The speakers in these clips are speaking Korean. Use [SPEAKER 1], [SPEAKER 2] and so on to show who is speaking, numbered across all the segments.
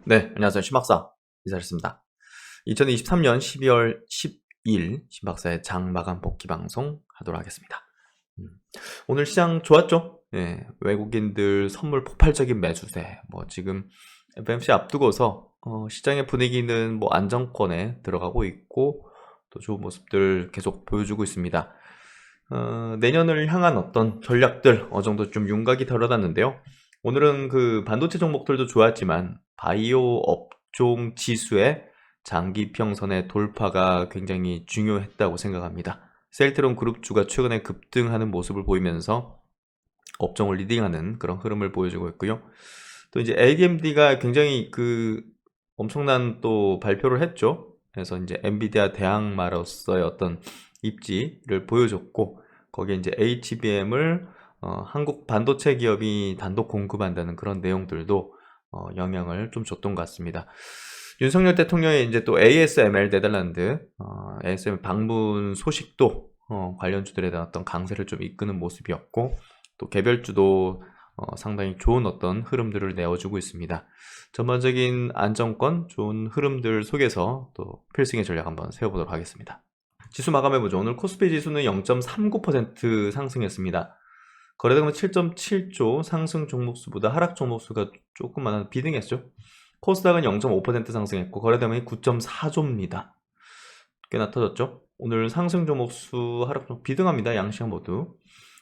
[SPEAKER 1] 네, 안녕하세요. 신박사 이사했습니다. 2023년 12월 10일 신박사의 장마감 복귀 방송 하도록 하겠습니다. 오늘 시장 좋았죠? 예, 외국인들 선물 폭발적인 매수세. 지금 FMC 앞두고서 시장의 분위기는 안정권에 들어가고 있고 또 좋은 모습들 계속 보여주고 있습니다. 내년을 향한 어떤 전략들 어느 정도 좀 윤곽이 드러났는데요. 오늘은 그 반도체 종목들도 좋았지만 바이오 업종 지수의 장기 평선의 돌파가 굉장히 중요했다고 생각합니다. 셀트론 그룹주가 최근에 급등하는 모습을 보이면서 업종을 리딩하는 그런 흐름을 보여주고 있고요. 또 이제 AMD가 굉장히 그 엄청난 또 발표를 했죠. 그래서 이제 엔비디아 대항마로서의 어떤 입지를 보여줬고, 거기에 이제 HBM을 한국 반도체 기업이 단독 공급한다는 그런 내용들도 영향을 좀 줬던 것 같습니다. 윤석열 대통령이 이제 또 ASML 네덜란드 ASML 방문 소식도 관련주들에 대한 어떤 강세를 좀 이끄는 모습이었고, 또 개별주도 상당히 좋은 어떤 흐름들을 내어주고 있습니다. 전반적인 안정권 좋은 흐름들 속에서 또 필승의 전략 한번 세워보도록 하겠습니다. 지수 마감해보죠. 오늘 코스피 지수는 0.39% 상승했습니다. 거래대금은 7.7조, 상승 종목수보다 하락 종목수가 조금 비등했죠. 코스닥은 0.5% 상승했고 거래대금이 9.4조입니다. 꽤나 터졌죠. 오늘 상승 종목수, 하락 종목 비등합니다. 양시장 모두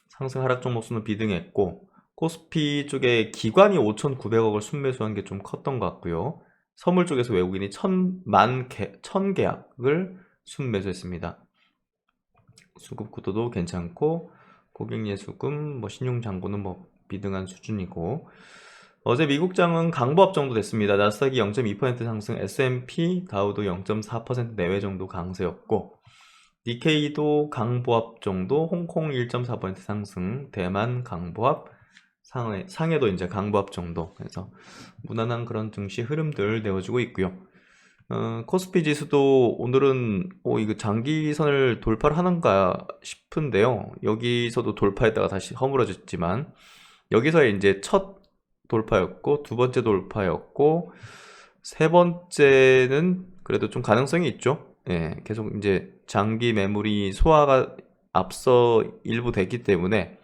[SPEAKER 1] 상승 하락 종목수는 비등했고, 코스피 쪽에 기관이 5,900억을 순매수한 게 좀 컸던 것 같고요. 선물 쪽에서 외국인이 1000계약을 순매수했습니다. 수급 구도도 괜찮고 고객예수금, 신용잔고는 비등한 수준이고, 어제 미국장은 강보합 정도 됐습니다. 나스닥이 0.2% 상승, S&P, 다우도 0.4% 내외 정도 강세였고, 니케이도 강보합 정도, 홍콩 1.4% 상승, 대만 강보합, 상해도 이제 강보합 정도. 그래서 무난한 그런 증시 흐름들 내어주고 있고요. 코스피 지수도 오늘은 이거 장기선을 돌파를 하는가 싶은데요. 여기서도 돌파했다가 다시 허물어졌지만, 여기서의 이제 첫 돌파였고, 두 번째 돌파였고, 세 번째는 그래도 좀 가능성이 있죠. 예, 계속 이제 장기 매물이 소화가 앞서 일부 됐기 때문에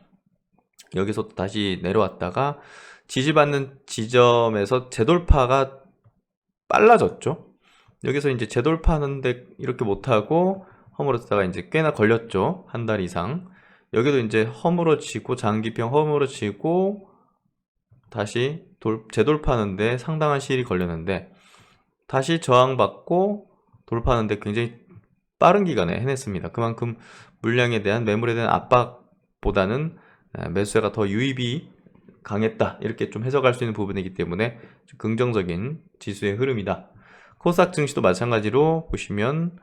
[SPEAKER 1] 여기서 다시 내려왔다가 지지받는 지점에서 재돌파가 빨라졌죠. 여기서 이제 재돌파하는데 이렇게 못하고 허물었다가 이제 꽤나 걸렸죠. 한 달 이상. 여기도 이제 허물어지고 장기평 허물어지고 다시 재돌파하는데 상당한 시일이 걸렸는데, 다시 저항받고 돌파하는데 굉장히 빠른 기간에 해냈습니다. 그만큼 물량에 대한, 매물에 대한 압박보다는 매수세가 더 유입이 강했다, 이렇게 좀 해석할 수 있는 부분이기 때문에 긍정적인 지수의 흐름이다. 코스닥 증시도 마찬가지로 보시면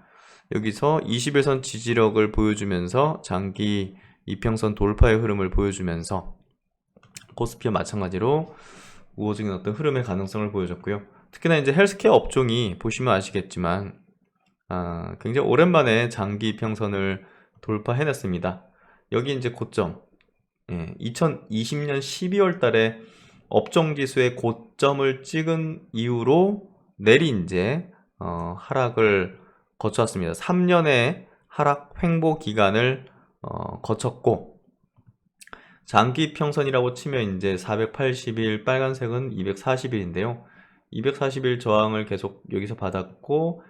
[SPEAKER 1] 여기서 21선 지지력을 보여주면서 장기 이평선 돌파의 흐름을 보여주면서 코스피와 마찬가지로 우호적인 어떤 흐름의 가능성을 보여줬고요. 특히나 이제 헬스케어 업종이 보시면 아시겠지만 굉장히 오랜만에 장기 이평선을 돌파해냈습니다. 여기 이제 고점, 2020년 12월 달에 업종지수의 고점을 찍은 이후로 내리 이제 하락을 거쳤습니다. 3년의 하락 횡보 기간을 거쳤고, 장기 평선이라고 치면 이제 480일, 빨간색은 240일인데요. 240일 저항을 계속 여기서 받았고,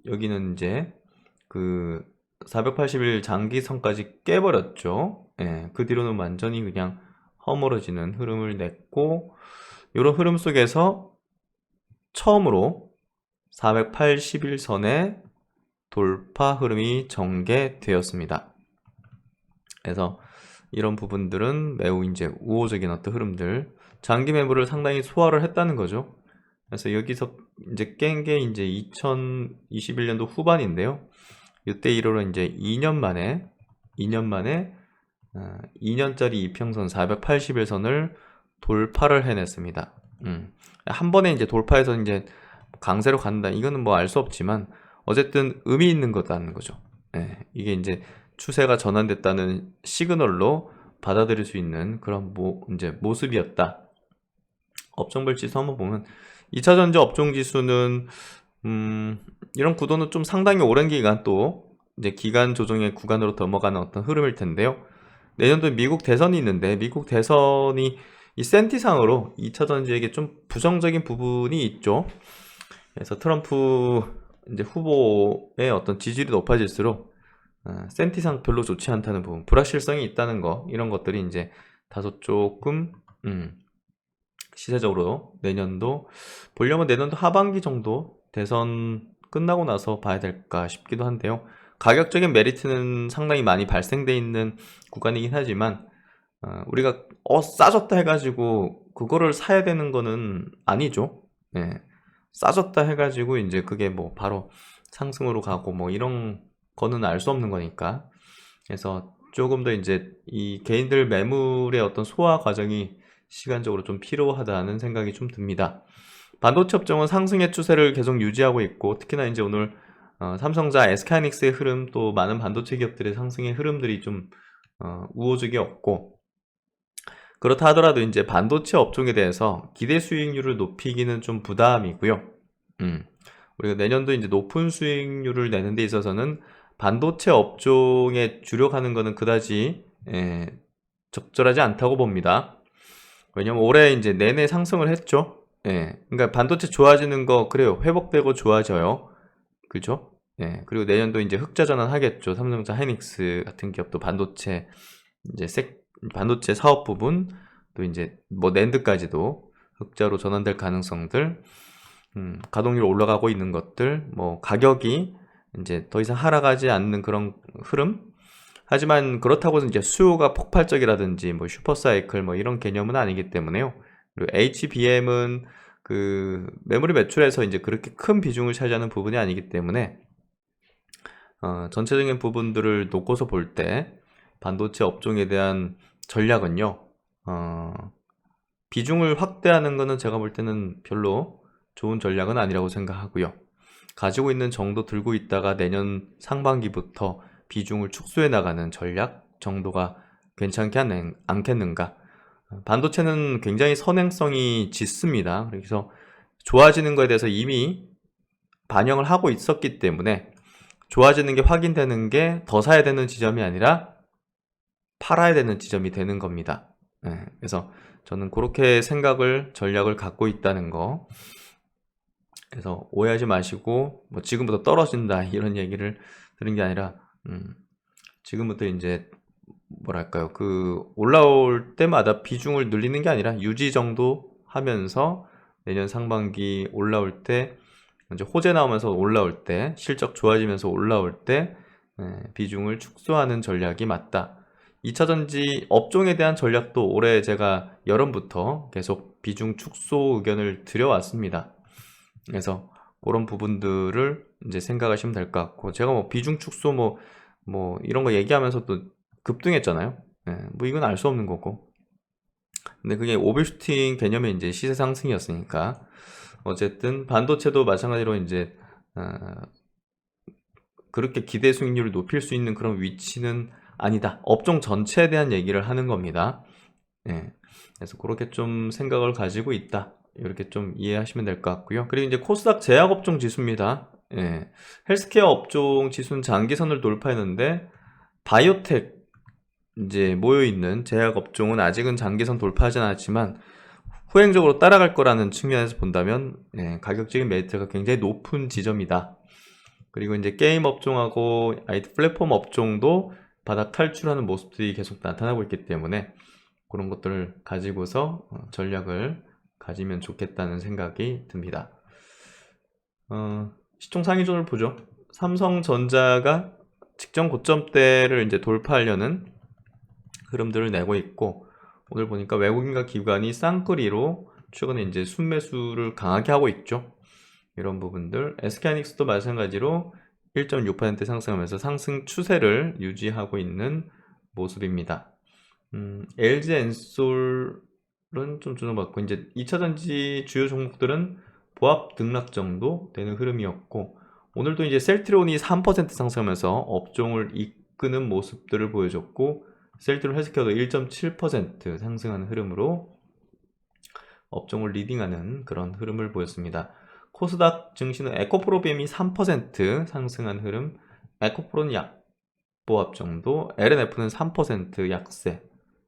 [SPEAKER 1] 여기는 이제 그 480일 장기선까지 깨버렸죠. 예, 그 뒤로는 완전히 그냥 허물어지는 흐름을 냈고, 이런 흐름 속에서 처음으로 480일선의 돌파 흐름이 전개되었습니다. 그래서 이런 부분들은 매우 이제 우호적인 어떤 흐름들, 장기 매물을 상당히 소화를 했다는 거죠. 그래서 여기서 이제 깬 게 이제 2021년도 후반인데요. 이때 이후로 이제 2년 만에 2년짜리 이평선 480일선을 돌파를 해냈습니다. 한 번에 이제 돌파해서 이제 강세로 간다, 이거는 알 수 없지만 어쨌든 의미 있는 거다는 거죠. 이게 이제 추세가 전환됐다는 시그널로 받아들일 수 있는 그런 이제 모습이었다. 업종별 지수 한번 보면 2차전지 업종 지수는 이런 구도는 좀 상당히 오랜 기간 또 이제 기간 조정의 구간으로 넘어가는 어떤 흐름일 텐데요. 내년도에 미국 대선이 있는데 미국 대선이 이 센티상으로 2차전지에게 좀 부정적인 부분이 있죠. 그래서 트럼프 이제 후보의 어떤 지지율이 높아질수록 센티상 별로 좋지 않다는 부분, 불확실성이 있다는 거, 이런 것들이 이제 다소 조금 시세적으로 내년도 보려면 내년도 하반기 정도 대선 끝나고 나서 봐야 될까 싶기도 한데요. 가격적인 메리트는 상당히 많이 발생돼 있는 구간이긴 하지만 우리가 싸졌다 해가지고 그거를 사야 되는 거는 아니죠. 네. 싸졌다 해가지고 이제 그게 뭐 바로 상승으로 가고 뭐 이런 거는 알 수 없는 거니까. 그래서 조금 더 이제 이 개인들 매물의 어떤 소화 과정이 시간적으로 좀 필요하다는 생각이 좀 듭니다. 반도체 업종은 상승의 추세를 계속 유지하고 있고, 특히나 이제 오늘 삼성자, SK하이닉스의 흐름, 또 많은 반도체 기업들의 상승의 흐름들이 좀 우호적이었고, 그렇다 하더라도 이제 반도체 업종에 대해서 기대 수익률을 높이기는 좀 부담이고요. 우리가 내년도 이제 높은 수익률을 내는 데 있어서는 반도체 업종에 주력하는 것은 그다지 적절하지 않다고 봅니다. 왜냐면 올해 이제 내내 상승을 했죠. 그러니까 반도체 좋아지는 거 그래요. 회복되고 좋아져요. 그죠? 그리고 내년도 이제 흑자 전환하겠죠. 삼성자, 하이닉스 같은 기업도 반도체 이제 반도체 사업 부분, 또 이제 뭐 낸드까지도 흑자로 전환될 가능성들, 가동률 올라가고 있는 것들, 뭐 가격이 이제 더 이상 하락하지 않는 그런 흐름. 하지만 그렇다고 이제 수요가 폭발적이라든지 뭐 슈퍼사이클 뭐 이런 개념은 아니기 때문에요. 그리고 HBM은 그 메모리 매출에서 이제 그렇게 큰 비중을 차지하는 부분이 아니기 때문에 전체적인 부분들을 놓고서 볼 때 반도체 업종에 대한 전략은요, 비중을 확대하는 것은 제가 볼 때는 별로 좋은 전략은 아니라고 생각하고요. 가지고 있는 정도 들고 있다가 내년 상반기부터 비중을 축소해 나가는 전략 정도가 괜찮지 않겠는가. 반도체는 굉장히 선행성이 짙습니다. 그래서 좋아지는 것에 대해서 이미 반영을 하고 있었기 때문에 좋아지는 게 확인되는 게 더 사야 되는 지점이 아니라 팔아야 되는 지점이 되는 겁니다. 그래서 저는 그렇게 전략을 갖고 있다는 거. 그래서 오해하지 마시고 뭐 지금부터 떨어진다 이런 얘기를 들은 게 아니라 지금부터 이제 뭐랄까요, 그 올라올 때마다 비중을 늘리는 게 아니라 유지 정도 하면서 내년 상반기 올라올 때 이제 호재 나오면서 올라올 때 실적 좋아지면서 올라올 때 비중을 축소하는 전략이 맞다. 2차전지 업종에 대한 전략도 올해 제가 여름부터 계속 비중 축소 의견을 드려왔습니다. 그래서 그런 부분들을 이제 생각하시면 될 것 같고, 제가 뭐 비중 축소 뭐 이런 거 얘기하면서도 급등했잖아요. 뭐 이건 알 수 없는 거고. 근데 그게 오버슈팅 개념의 이제 시세 상승이었으니까. 어쨌든 반도체도 마찬가지로 이제 그렇게 기대 수익률을 높일 수 있는 그런 위치는 아니다. 업종 전체에 대한 얘기를 하는 겁니다. 그래서 그렇게 좀 생각을 가지고 있다. 이렇게 좀 이해하시면 될 것 같고요. 그리고 이제 코스닥 제약업종 지수입니다. 헬스케어 업종 지수는 장기선을 돌파했는데 바이오텍 이제 모여있는 제약업종은 아직은 장기선 돌파하진 않았지만 후행적으로 따라갈 거라는 측면에서 본다면 가격적인 메리트가 굉장히 높은 지점이다. 그리고 이제 게임 업종하고 IT 플랫폼 업종도 바닥 탈출하는 모습들이 계속 나타나고 있기 때문에 그런 것들을 가지고서 전략을 가지면 좋겠다는 생각이 듭니다. 시총 상위존을 보죠. 삼성전자가 직전 고점대를 이제 돌파하려는 흐름들을 내고 있고, 오늘 보니까 외국인과 기관이 쌍끌이로 최근에 이제 순매수를 강하게 하고 있죠. 이런 부분들. SK하이닉스도 마찬가지로 1.6% 상승하면서 상승 추세를 유지하고 있는 모습입니다. LG엔솔은 좀 주목받고, 이제 2차전지 주요 종목들은 보합 등락 정도 되는 흐름이었고, 오늘도 이제 셀트론이 3% 상승하면서 업종을 이끄는 모습들을 보여줬고, 셀트론 헬스케어도 1.7% 상승하는 흐름으로 업종을 리딩하는 그런 흐름을 보였습니다. 코스닥 증시는 에코프로비엠이 3% 상승한 흐름, 에코프로는 약보합 정도, LNF는 3% 약세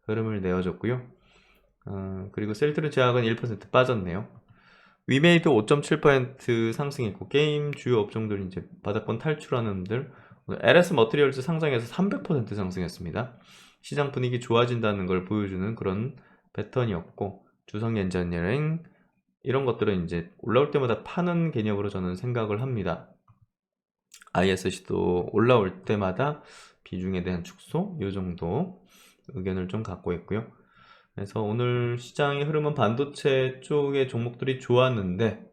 [SPEAKER 1] 흐름을 내어줬고요. 그리고 셀트리 제약은 1% 빠졌네요. 위메이드 5.7% 상승했고, 게임 주요 업종들 이제 바닥권 탈출하는 분들, LS 머티리얼즈 상장해서 300% 상승했습니다. 시장 분위기 좋아진다는 걸 보여주는 그런 패턴이었고, 주성 엔지니어링 이런 것들은 이제 올라올 때마다 파는 개념으로 저는 생각을 합니다. ISC도 올라올 때마다 비중에 대한 축소 이 정도 의견을 좀 갖고 있고요. 그래서 오늘 시장의 흐름은 반도체 쪽의 종목들이 좋았는데,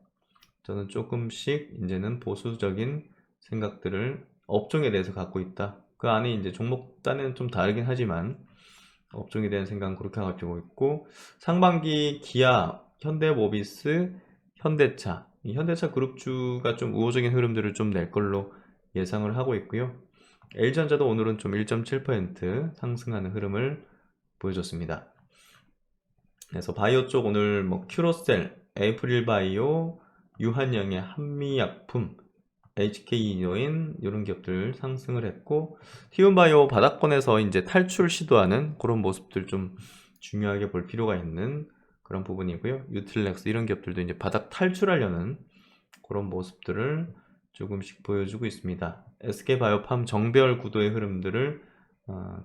[SPEAKER 1] 저는 조금씩 이제는 보수적인 생각들을 업종에 대해서 갖고 있다. 그 안에 이제 종목 단에는 좀 다르긴 하지만 업종에 대한 생각은 그렇게 가지고 있고, 상반기 기아, 현대모비스, 현대차, 이 현대차 그룹주가 좀 우호적인 흐름들을 좀 낼 걸로 예상을 하고 있고요. LG전자도 오늘은 좀 1.7% 상승하는 흐름을 보여줬습니다. 그래서 바이오 쪽 오늘 뭐 큐로셀, 에이프릴바이오, 유한영의 한미약품, HK이노인 이런 기업들 상승을 했고, 티움바이오 바닥권에서 이제 탈출 시도하는 그런 모습들 좀 중요하게 볼 필요가 있는 그런 부분이고요. 유틸렉스 이런 기업들도 이제 바닥 탈출하려는 그런 모습들을 조금씩 보여주고 있습니다. SK바이오팜 정배열 구도의 흐름들을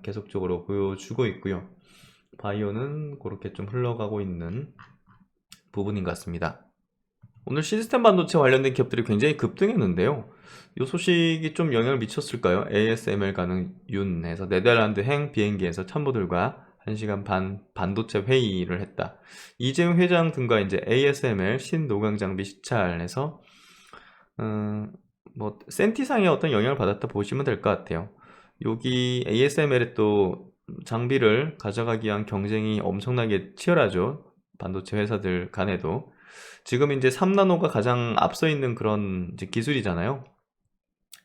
[SPEAKER 1] 계속적으로 보여주고 있고요. 바이오는 그렇게 좀 흘러가고 있는 부분인 것 같습니다. 오늘 시스템 반도체 관련된 기업들이 굉장히 급등했는데요. 이 소식이 좀 영향을 미쳤을까요? ASML 가는 윤에서 네덜란드행 비행기에서 참모들과 1시간 반 반도체 회의를 했다. 이재용 회장 등과 이제 ASML 신노광 장비 시찰에서 뭐 센티상의 어떤 영향을 받았다 보시면 될 것 같아요. 여기 ASML에 또 장비를 가져가기 위한 경쟁이 엄청나게 치열하죠. 반도체 회사들 간에도. 지금 이제 3나노가 가장 앞서 있는 그런 이제 기술이잖아요.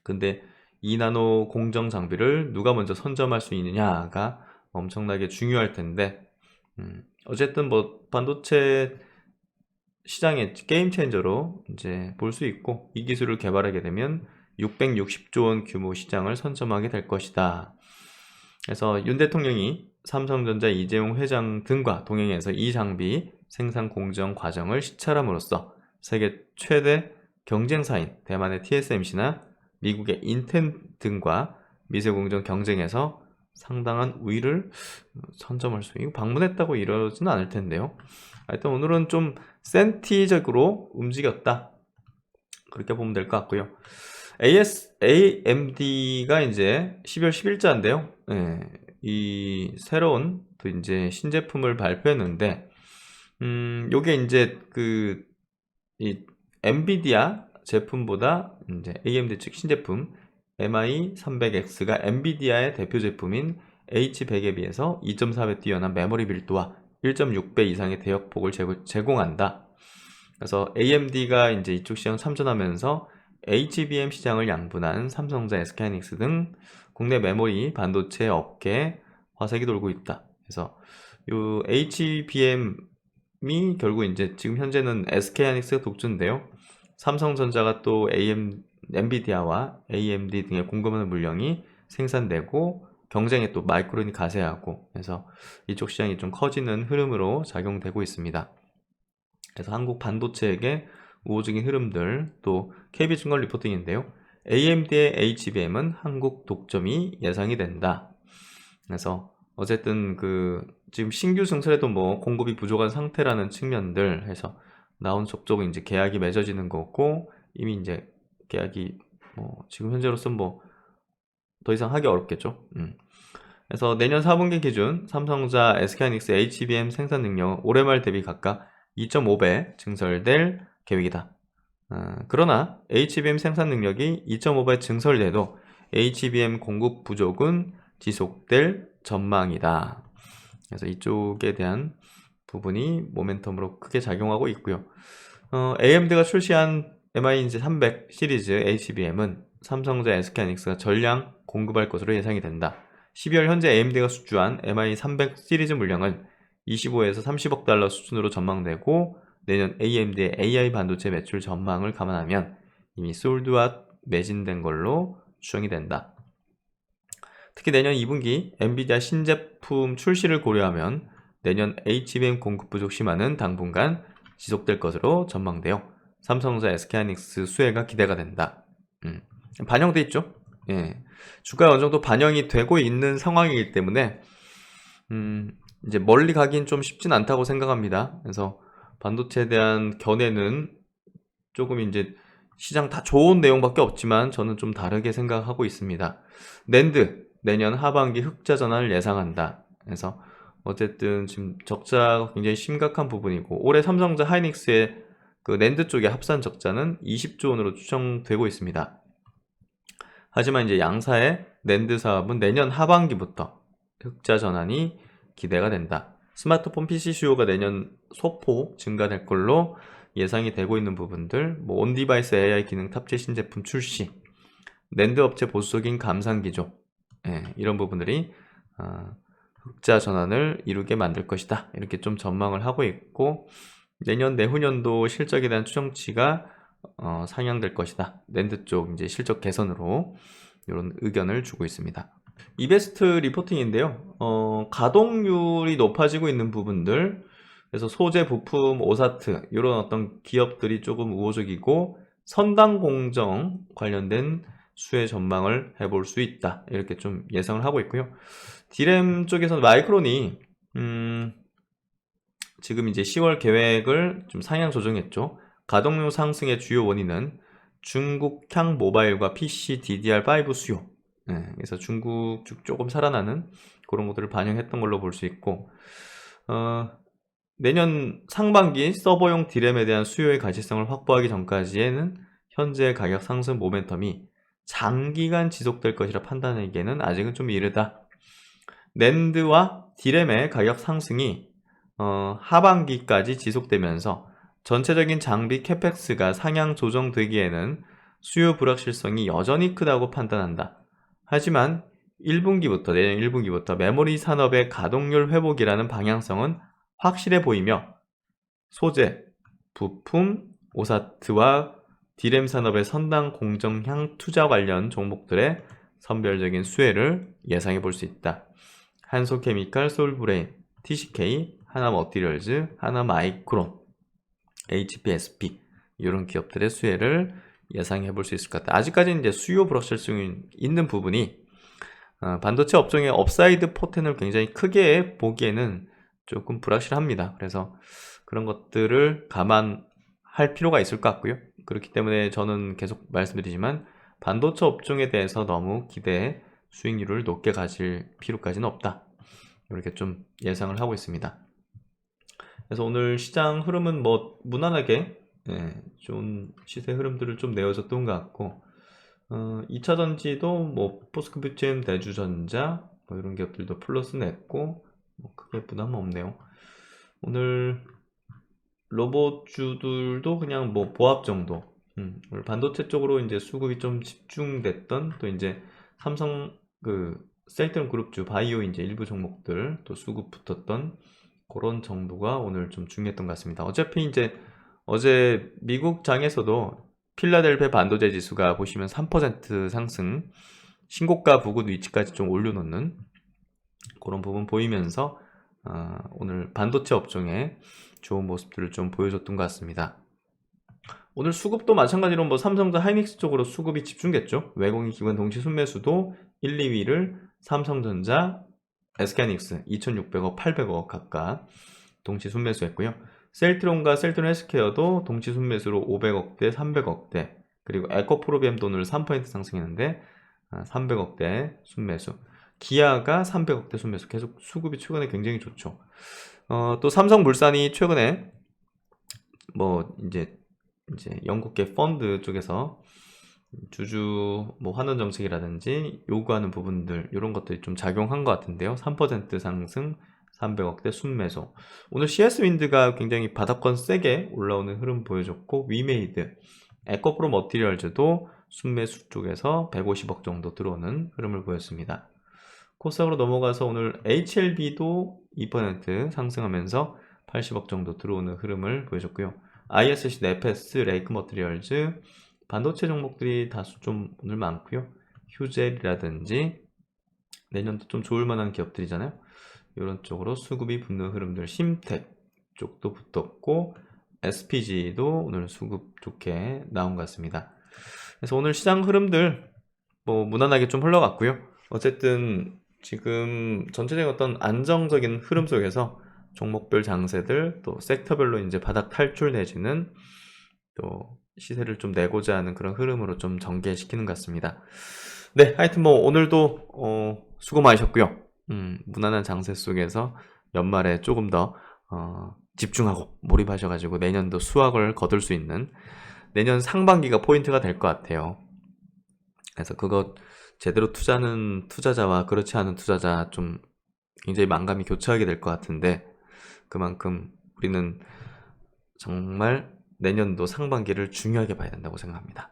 [SPEAKER 1] 근데 2나노 공정 장비를 누가 먼저 선점할 수 있느냐가 엄청나게 중요할 텐데, 어쨌든 뭐 반도체 시장의 게임 체인저로 이제 볼 수 있고, 이 기술을 개발하게 되면 660조 원 규모 시장을 선점하게 될 것이다. 그래서 윤 대통령이 삼성전자 이재용 회장 등과 동행해서 이 장비 생산 공정 과정을 시찰함으로써 세계 최대 경쟁사인 대만의 TSMC나 미국의 인텔 등과 미세 공정 경쟁에서 상당한 우위를 선점할 수 있고, 방문했다고 이러지는 않을 텐데요. 하여튼 오늘은 좀 센티적으로 움직였다, 그렇게 보면 될 것 같고요. AMD가 이제 12월 10일자인데요. 이 새로운 또 이제 신제품을 발표했는데, 요게 이제 이 엔비디아 제품보다 이제 AMD 측 신제품 MI300X가 엔비디아의 대표 제품인 H100에 비해서 2.4배 뛰어난 메모리 빌드와 1.6배 이상의 대역폭을 제공한다. 그래서 AMD가 이제 이쪽 시장을 참전하면서 HBM 시장을 양분한 삼성전자, SK하이닉스 등 국내 메모리 반도체 업계에 화색이 돌고 있다. 그래서 이 HBM이 결국 이제 지금 현재는 SK하이닉스가 독주인데요. 삼성전자가 또 엔비디아와 AMD 등의 공급하는 물량이 생산되고 경쟁에 또 마이크론이 가세하고, 그래서 이쪽 시장이 좀 커지는 흐름으로 작용되고 있습니다. 그래서 한국 반도체에게 우호적인 흐름들, 또 KB증권 리포팅인데요. AMD의 HBM은 한국 독점이 예상이 된다. 그래서 어쨌든 지금 신규 증설에도 뭐 공급이 부족한 상태라는 측면들 해서 나온 접촉은 이제 계약이 맺어지는 거고, 이미 이제 계약이 뭐 지금 현재로서 뭐 더 이상 하기 어렵겠죠. 그래서 내년 4분기 기준 삼성전자, SK하이닉스 HBM 생산 능력 올해 말 대비 각각 2.5배 증설될 계획이다. 그러나 HBM 생산 능력이 2.5배 증설돼도 HBM 공급 부족은 지속될 전망이다. 그래서 이쪽에 대한 부분이 모멘텀으로 크게 작용하고 있고요. AMD가 출시한 MI300 시리즈 HBM은 삼성전자, SK하이닉스가 전량 공급할 것으로 예상이 된다. 12월 현재 AMD가 수주한 MI300 시리즈 물량은 25에서 30억 달러 수준으로 전망되고 내년 AMD의 AI 반도체 매출 전망을 감안하면 이미 솔드아웃 매진된 걸로 추정이 된다. 특히 내년 2분기 엔비디아 신제품 출시를 고려하면 내년 HBM 공급 부족 심화는 당분간 지속될 것으로 전망되어 삼성전자 SK하이닉스 수혜가 기대가 된다. 반영돼 있죠. 예. 주가에 어느 정도 반영이 되고 있는 상황이기 때문에 이제 멀리 가긴 좀 쉽진 않다고 생각합니다. 그래서 반도체에 대한 견해는 조금 이제 시장 다 좋은 내용밖에 없지만 저는 좀 다르게 생각하고 있습니다. 낸드 내년 하반기 흑자 전환을 예상한다. 그래서 어쨌든 지금 적자가 굉장히 심각한 부분이고 올해 삼성전자 하이닉스의 그 낸드 쪽의 합산 적자는 20조 원으로 추정되고 있습니다. 하지만 이제 양사의 낸드 사업은 내년 하반기부터 흑자 전환이 기대가 된다. 스마트폰 PC 수요가 내년 소폭 증가될 걸로 예상이 되고 있는 부분들, 뭐 온디바이스 AI 기능 탑재 신제품 출시, 낸드 업체 보수적인 감산 기조, 이런 부분들이 흑자 전환을 이루게 만들 것이다. 이렇게 좀 전망을 하고 있고 내년 내후년도 실적에 대한 추정치가 상향될 것이다. 낸드 쪽 이제 실적 개선으로 이런 의견을 주고 있습니다. 이베스트 리포팅인데요. 가동률이 높아지고 있는 부분들, 그래서 소재, 부품, 오사트 이런 어떤 기업들이 조금 우호적이고 선당 공정 관련된 수혜 전망을 해볼 수 있다. 이렇게 좀 예상을 하고 있고요. 디램 쪽에서는 마이크론이 지금 이제 10월 계획을 좀 상향 조정했죠. 가동률 상승의 주요 원인은 중국향 모바일과 PC DDR5 수요. 그래서 중국 쪽 조금 살아나는 그런 것들을 반영했던 걸로 볼 수 있고, 내년 상반기 서버용 디램에 대한 수요의 가시성을 확보하기 전까지에는 현재 가격 상승 모멘텀이 장기간 지속될 것이라 판단하기에는 아직은 좀 이르다. 낸드와 디램의 가격 상승이 하반기까지 지속되면서 전체적인 장비 캐펙스가 상향 조정되기에는 수요 불확실성이 여전히 크다고 판단한다. 하지만 1분기부터 내년 1분기부터 메모리 산업의 가동률 회복이라는 방향성은 확실해 보이며 소재, 부품, 오사트와 디램 산업의 선당 공정향 투자 관련 종목들의 선별적인 수혜를 예상해 볼 수 있다. 한소케미칼, 솔브레인, TCK, 하나머티리얼즈, 하나마이크론, HPSP 이런 기업들의 수혜를 예상해 볼 수 있을 것 같다. 아직까지는 이제 수요 불확실성이 있는 부분이 반도체 업종의 업사이드 포텐을 굉장히 크게 보기에는 조금 불확실합니다. 그래서 그런 것들을 감안할 필요가 있을 것 같고요. 그렇기 때문에 저는 계속 말씀드리지만 반도체 업종에 대해서 너무 기대 수익률을 높게 가질 필요까지는 없다. 이렇게 좀 예상을 하고 있습니다. 그래서 오늘 시장 흐름은 뭐 무난하게 좋은 시세 흐름들을 좀 내어줬던 것 같고 2차전지도 뭐 포스컴퓨팅, 대주전자 뭐 이런 기업들도 플러스 냈고 뭐 크게 부담은 없네요. 오늘 로봇주들도 그냥 뭐 보합 정도. 오늘 반도체 쪽으로 이제 수급이 좀 집중됐던 또 이제 삼성 그 셀트론 그룹주 바이오 이제 일부 종목들 또 수급 붙었던 그런 정도가 오늘 좀 중요했던 것 같습니다. 어차피 이제 어제 미국 장에서도 필라델피아 반도체 지수가 보시면 3% 상승, 신고가 부근 위치까지 좀 올려놓는 그런 부분 보이면서 오늘 반도체 업종에 좋은 모습들을 좀 보여줬던 것 같습니다. 오늘 수급도 마찬가지로 뭐 삼성전자 하이닉스 쪽으로 수급이 집중됐죠. 외국인 기관 동시 순매수도 1, 2위를 삼성전자, SK하이닉스 2,600억, 800억 각각 동시 순매수했고요. 셀트론과 셀트론 헬스케어도 동시 순매수로 500억대, 300억대, 그리고 에코프로비엠도 오늘 3% 상승했는데 300억대 순매수. 기아가 300억대 순매수. 계속 수급이 최근에 굉장히 좋죠. 또 삼성물산이 최근에 뭐 이제 영국계 펀드 쪽에서 주주 뭐 환원 정책이라든지 요구하는 부분들 이런 것들이 좀 작용한 것 같은데요. 3% 상승, 300억대 순매수. 오늘 CS 윈드가 굉장히 바닥권 세게 올라오는 흐름 보여줬고 위메이드, 에코프로 머티리얼즈도 순매수 쪽에서 150억 정도 들어오는 흐름을 보였습니다. 코스닥으로 넘어가서 오늘 HLB도 2% 상승하면서 80억 정도 들어오는 흐름을 보여줬고요. ISC, 네페스, 레이크 머티리얼즈, 반도체 종목들이 다수 좀 오늘 많고요. 휴젤이라든지 내년도 좀 좋을 만한 기업들이잖아요. 이런 쪽으로 수급이 붙는 흐름들, 심텍 쪽도 붙었고 SPG도 오늘 수급 좋게 나온 것 같습니다. 그래서 오늘 시장 흐름들 뭐 무난하게 좀 흘러갔고요. 어쨌든 지금 전체적인 어떤 안정적인 흐름 속에서 종목별 장세들 또 섹터별로 이제 바닥 탈출 내지는 또 시세를 좀 내고자 하는 그런 흐름으로 좀 전개시키는 것 같습니다. 네, 하여튼 뭐 오늘도 수고 많으셨고요. 무난한 장세 속에서 연말에 조금 더 집중하고 몰입하셔가지고 내년도 수확을 거둘 수 있는 내년 상반기가 포인트가 될 것 같아요. 그래서 그거 제대로 투자하는 투자자와 그렇지 않은 투자자 좀 굉장히 만감이 교차하게 될 것 같은데 그만큼 우리는 정말 내년도 상반기를 중요하게 봐야 된다고 생각합니다.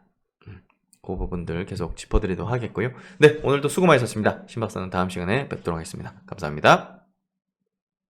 [SPEAKER 1] 그 부분들 계속 짚어드리도록 하겠고요. 네, 오늘도 수고 많으셨습니다. 신박사는 다음 시간에 뵙도록 하겠습니다. 감사합니다.